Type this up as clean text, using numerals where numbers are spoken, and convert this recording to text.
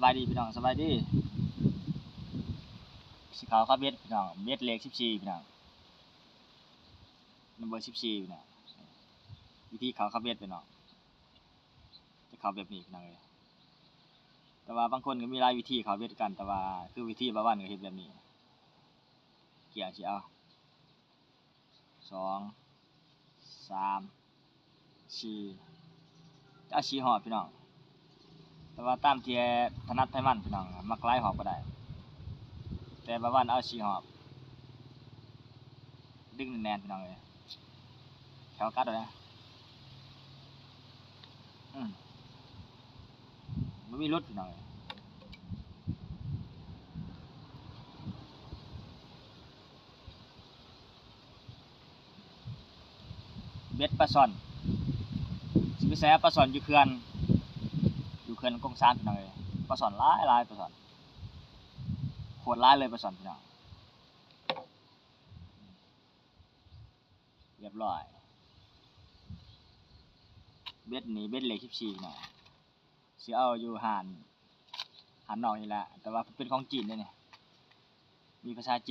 บายดีพี่น้องสบายดีสีขาวครับเบ็ดพี่น้องเบ็ดเล็ก14พี่น้องนัมเบอร์14พี่น้องวิธีเขาครับเบ็ดพี่น้องจะเขาแบบนี้พี่น้องเลยแต่ว่าบางคนก็มีหลายวิธีเขาเบ็ดกันแต่ว่าคือวิธีบ้านๆก็เฮ็ดแบบนี้เกี่ยงสิเอา2 3 4จะเอา4หอบพี่น้องแต่ว่าตามที่ถนัดให้มันพี่น้องมักหลายหอบก็ได้แต่บ้านๆเอา4หอบดึงแน่นๆพี่น้องเลยแถวกัดเลยนะมันมีรถพี่น้องเลยเบ็ดปลาช่อนสิไปแซ่ปลาช่อนอยู่เขื่อนกงซานพี่น้องเลยปลาช่อนหลายปลาช่อนโคตรหลายเลยปลาช่อนพี่น้องเรียบร้อยเบ็ดนี่เบ็ดเล็ก14พี่น้องสิเอาอยู่หานนอกนี่แหละแต่ว่าเป็นของจีนเด้นี่มีภาษาจีน